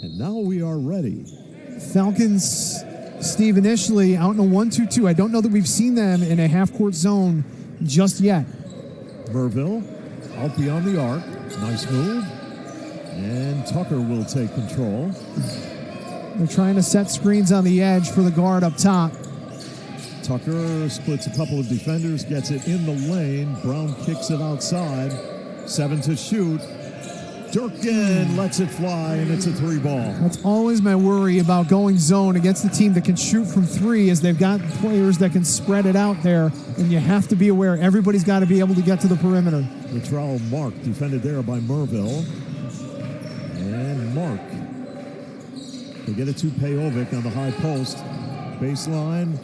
And now we are ready. Falcons, Steve, initially out in a 1-2-2. I don't know that we've seen them in a half-court zone just yet. Merville out beyond the arc. Nice move. And Tucker will take control. They're trying to set screens on the edge for the guard up top. Tucker splits a couple of defenders, gets it in the lane. Brown kicks it outside. 7 to shoot. Durkin lets it fly, and it's a 3-ball. That's always my worry about going zone against a team that can shoot from 3, is they've got players that can spread it out there, and you have to be aware. Everybody's got to be able to get to the perimeter. Latrell Mark defended there by Merville. And Mark. They get it to Pejovic on the high post. Baseline.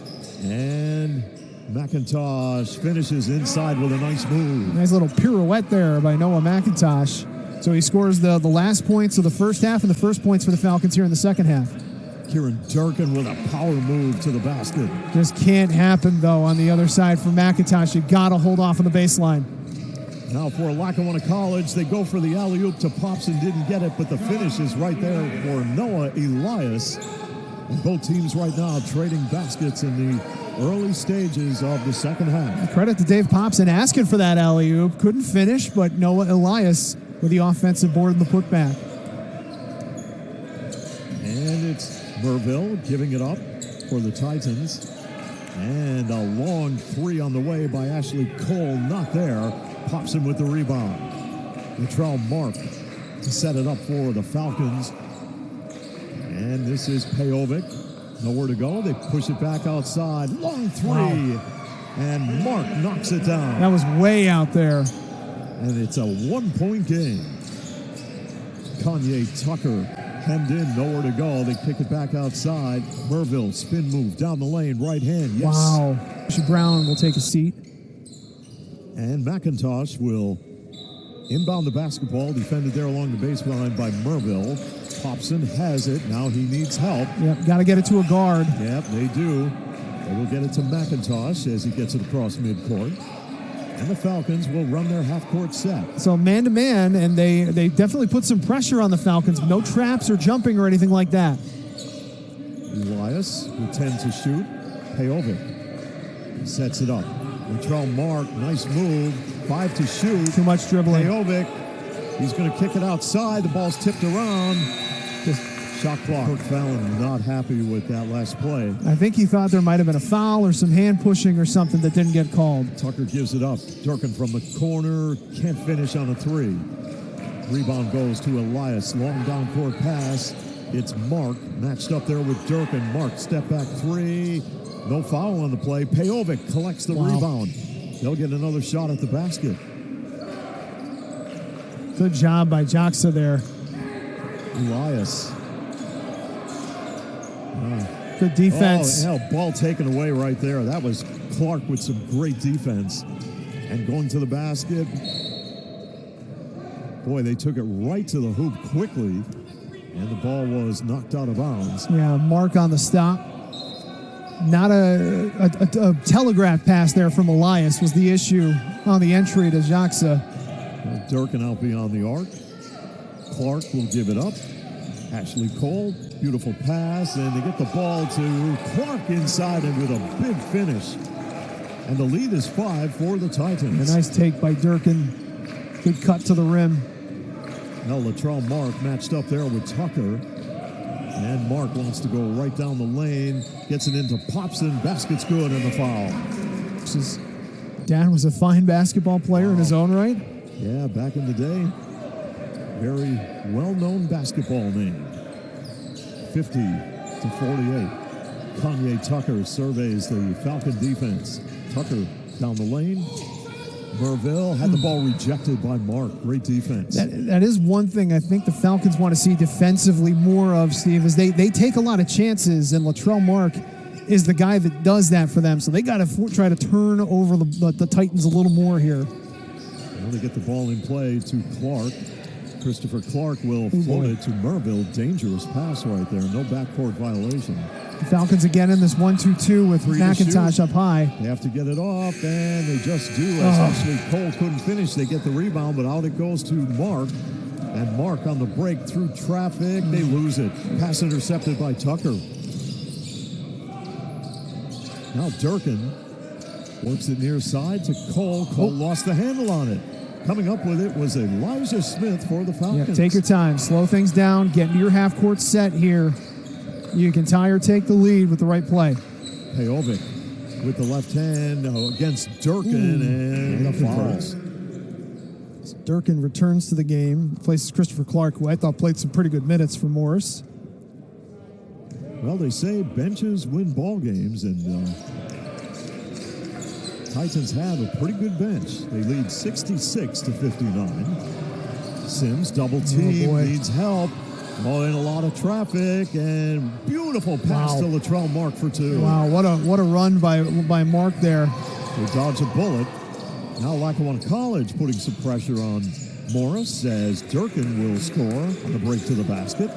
And McIntosh finishes inside with a nice move. Nice little pirouette there by Noah McIntosh. So he scores the last points of the first half and the first points for the Falcons here in the second half. Kieran Durkin with a power move to the basket. Just can't happen, though, on the other side for McIntosh. You got to hold off on the baseline. Now for Lackawanna College, they go for the alley-oop to Popson, didn't get it, but the finish is right there for Noah Elias. And both teams right now trading baskets in the early stages of the second half. Credit to Dave Popson asking for that alley-oop. Couldn't finish, but Noah Elias with the offensive board and the putback. And it's Merville giving it up for the Titans. And a long 3 on the way by Ashley Cole, not there. Popson with the rebound. Latrell Mark to set it up for the Falcons. And this is Pejovic. Nowhere to go. They push it back outside. Long 3. Wow. And Mark knocks it down. That was way out there. And it's a 1-point game. Kanye Tucker hemmed in, nowhere to go. They kick it back outside. Merville, spin move down the lane, right hand. Yes. Wow. Brown will take a seat. And McIntosh will inbound the basketball, defended there along the baseline by Merville. Popson has it. Now he needs help. Yep, got to get it to a guard. Yep, they do. They will get it to McIntosh as he gets it across midcourt. And the Falcons will run their half-court set. So man-to-man, and they definitely put some pressure on the Falcons. No traps or jumping or anything like that. Elias with 10 to shoot. Pejovic sets it up. Latrell Mark, nice move. 5 to shoot. Too much dribbling. Pejovic, he's going to kick it outside. The ball's tipped around. Just shot clock. Kirk Fallon not happy with that last play. I think he thought there might have been a foul or some hand pushing or something that didn't get called. Tucker gives it up. Durkin from the corner. Can't finish on a 3. Rebound goes to Elias. Long down court pass. It's Mark matched up there with Durkin. Mark step back 3. No foul on the play. Pejovic collects the rebound. They'll get another shot at the basket. Good job by JUCO there. Elias. Good defense. Oh, yeah, ball taken away right there. That was Clark with some great defense. And going to the basket. Boy, they took it right to the hoop quickly. And the ball was knocked out of bounds. Yeah, Mark on the stop. Not a telegraph pass there from Elias was the issue on the entry to JUCO. Durkin out beyond the arc. Clark will give it up. Ashley Cole, beautiful pass, and they get the ball to Clark inside and with a big finish. And the lead is 5 for the Titans. A nice take by Durkin. Good cut to the rim. Now Latrell Mark matched up there with Tucker. And Mark wants to go right down the lane. Gets it into Popson. Basket's good and the foul. Dan was a fine basketball player in his own right. Yeah, back in the day. Very well-known basketball name. 50 to 48. Kanye Tucker surveys the Falcon defense. Tucker down the lane. Merville had the ball rejected by Mark. Great defense. That is one thing I think the Falcons want to see defensively more of, Steve, is they take a lot of chances, and Latrell Mark is the guy that does that for them. So they got to try to turn over the Titans a little more here. Well, they get the ball in play to Clark. Christopher Clark will float it to Merville. Dangerous pass right there. No backcourt violation. The Falcons again in this 1-2-2 with McIntosh up high. They have to get it off, and they just do. As Ashley Cole couldn't finish, they get the rebound, but out it goes to Mark. And Mark on the break through traffic. They lose it. Pass intercepted by Tucker. Now Durkin works it near side to Cole. Cole lost the handle on it. Coming up with it was Elijah Smith for the Falcons. Yeah, take your time. Slow things down. Get into your half-court set here. You can tie or take the lead with the right play. Pejovic with the left hand against Durkin and the fouls. Durkin returns to the game, places Christopher Clark, who I thought played some pretty good minutes for Morris. Well, they say benches win ball games, and Titans have a pretty good bench. They lead 66-59. Sims double team, needs help. Oh, in a lot of traffic, and beautiful pass to Latrell Mark for two. Wow, what a run by Mark there. They dodge a bullet. Now Lackawanna College putting some pressure on Morris as Durkin will score on the break to the basket.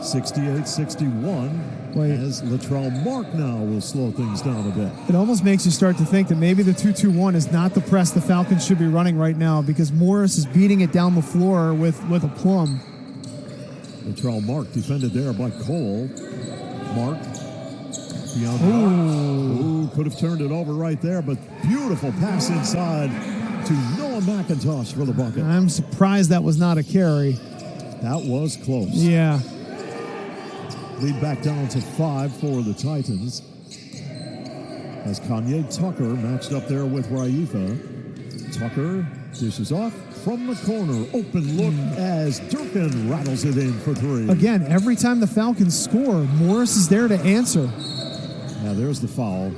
68-61 as Latrell Mark now will slow things down a bit. It almost makes you start to think that maybe the 2-2-1 is not the press the Falcons should be running right now because Morris is beating it down the floor with a plum. Latrell Mark defended there by Cole. Mark beyond could have turned it over right there, but beautiful pass inside to Noah McIntosh for the bucket. I'm surprised that was not a carry. That was close. Yeah. Lead back down to 5 for the Titans. As Kanye Tucker matched up there with Raifa. Tucker dishes off from the corner. Open look as Durkin rattles it in for three. Again, every time the Falcons score, Morris is there to answer. Now there's the foul.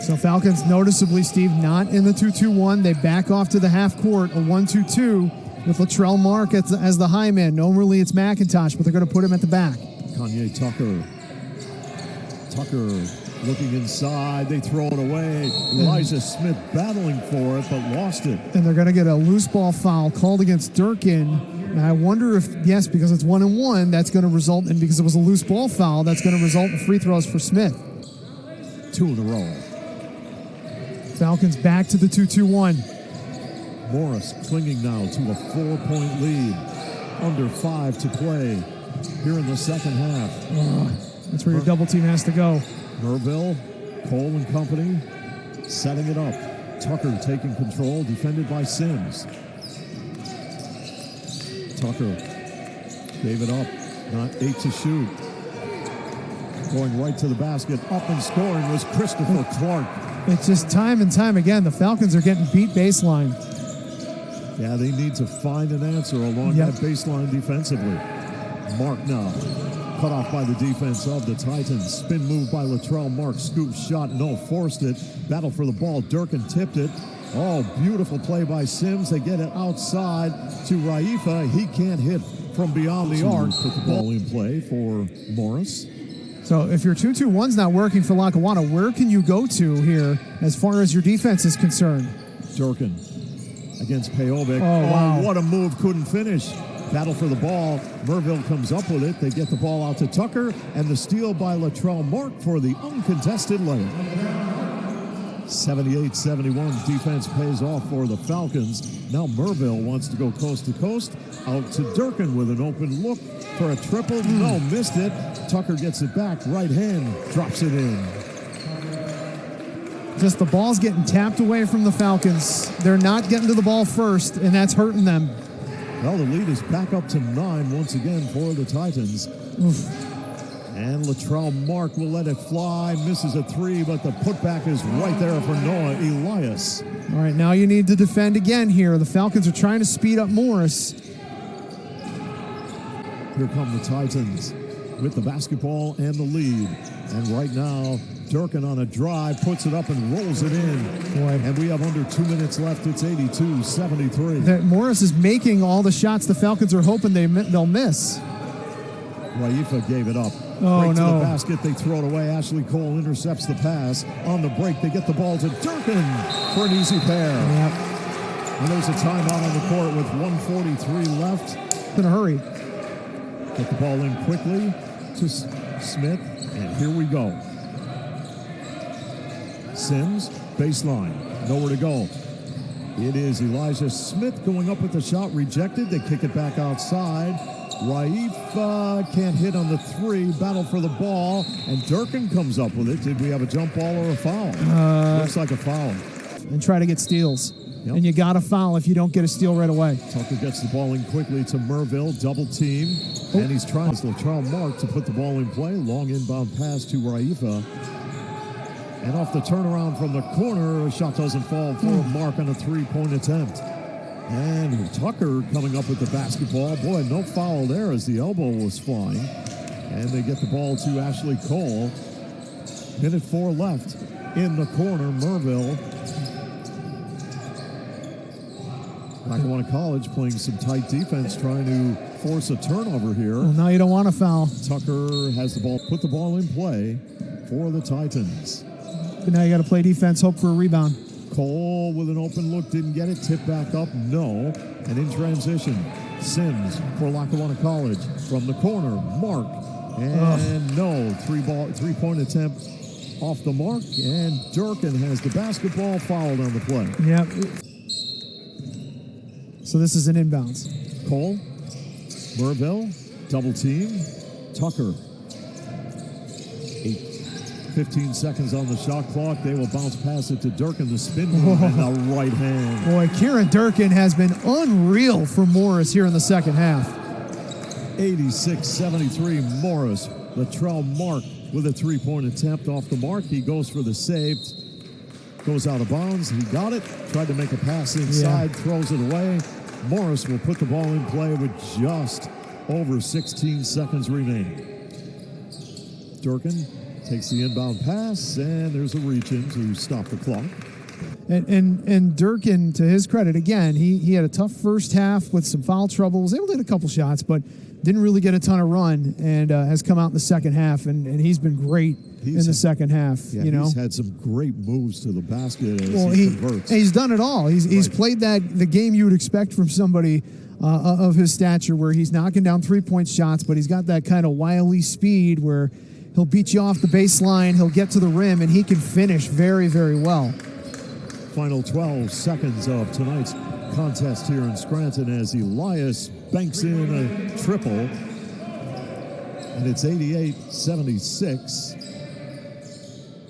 So Falcons noticeably, Steve, not in the 2-2-1. They back off to the half court, a 1-2-2 with Latrell Mark as the high man. Normally it's McIntosh, but they're going to put him at the back. Kanye Tucker. Tucker looking inside. They throw it away. Elijah Smith battling for it, but lost it. And they're going to get a loose ball foul called against Durkin. And I wonder if, yes, because it's 1-1, that's going to result in, because it was a loose ball foul, that's going to result in free throws for Smith. 2 in a row. Falcons back to the 2-2-1. Morris clinging now to a 4-point lead. Under 5 to play here in the second half. That's where your double team has to go. Merville, Cole and company setting it up. Tucker taking control, defended by Sims. Tucker gave it up, not 8 to shoot. Going right to the basket, up and scoring was Christopher Clark. It's just time and time again, the Falcons are getting beat baseline. Yeah, they need to find an answer along that baseline defensively. Mark now, cut off by the defense of the Titans. Spin move by Latrell Mark, scoop shot, no, forced it. Battle for the ball, Durkin tipped it. Oh, beautiful play by Sims. They get it outside to Raifa. He can't hit from beyond the arc. Put the ball in play for Morris. So if your 2-2-1's not working for Lackawanna, where can you go to here as far as your defense is concerned? Durkin against Pejovic. Oh, wow. What a move, couldn't finish. Battle for the ball. Merville comes up with it. They get the ball out to Tucker, and the steal by Latrell Mark for the uncontested layup. 78-71, defense pays off for the Falcons. Now Merville wants to go coast to coast. Out to Durkin with an open look for a triple. No, missed it. Tucker gets it back. Right hand, drops it in. Just the ball's getting tapped away from the Falcons. They're not getting to the ball first, and that's hurting them. Well, the lead is back up to 9 once again for the Titans. And Latrell Mark will let it fly. Misses a 3, but the putback is right there for Noah Elias. All right, now you need to defend again here. The Falcons are trying to speed up Morris. Here come the Titans with the basketball and the lead. And right now, Durkin on a drive, puts it up and rolls it in. Boy. And we have under 2 minutes left. It's 82-73. That Morris is making all the shots the Falcons are hoping they'll miss. Raifa gave it up. Oh, break to no. the basket. They throw it away. Ashley Cole intercepts the pass. On the break, they get the ball to Durkin for an easy pair. Yep. And there's a timeout on the court with 1:43 left. In a hurry. Get the ball in quickly to Smith. And here we go. Sims, baseline. Nowhere to go. It is Elijah Smith going up with the shot, rejected. They kick it back outside. Raif can't hit on the three. Battle for the ball, and Durkin comes up with it. Did we have a jump ball or a foul? Looks like a foul. And try to get steals. Yep. And you got to foul if you don't get a steal right away. Tucker gets the ball in quickly to Merville, double team, and he's trying Latrell Mark to put the ball in play. Long inbound pass to Raifa. And off the turnaround from the corner, a shot doesn't fall for Mark on a three-point attempt. And Tucker coming up with the basketball. Boy, no foul there as the elbow was flying. And they get the ball to Ashley Cole. Minute 4 left in the corner. Merville. Lackawanna College playing some tight defense, trying to force a turnover here. Well, now you don't want to foul. Tucker has the ball, put the ball in play for the Titans. But now you got to play defense, hope for a rebound. Cole with an open look, didn't get it. Tip back up, no. And in transition, Sims for Lackawanna College from the corner. Mark, and no. Three-point attempt off the mark. And Durkin has the basketball, fouled on the play. Yep. So this is an inbounds. Cole, Merville, double team. Tucker. 15 seconds on the shot clock. They will bounce pass it to Durkin, the spin move, and the right hand. Boy, Kieran Durkin has been unreal for Morris here in the second half. 86-73 Morris. Latrell Mark with a three-point attempt off the mark. He goes for the save. Goes out of bounds. He got it. Tried to make a pass inside. Throws it away. Morris will put the ball in play with just over 16 seconds remaining. Durkin takes the inbound pass, and there's a reach in to stop the clock. And Durkin, to his credit, again, he had a tough first half with some foul trouble. Was able to hit a couple shots, but didn't really get a ton of run, and has come out in the second half, and he's been great in the second half. Yeah, he's had some great moves to the basket as he converts. He's done it all. He's played the game you would expect from somebody of his stature, where he's knocking down three-point shots, but he's got that kind of wily speed where he'll beat you off the baseline, he'll get to the rim, and he can finish very, very well. Final 12 seconds of tonight's contest here in Scranton as Elias banks in a triple. And it's 88-76.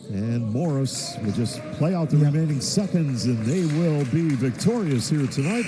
And Morris will just play out the remaining seconds, and they will be victorious here tonight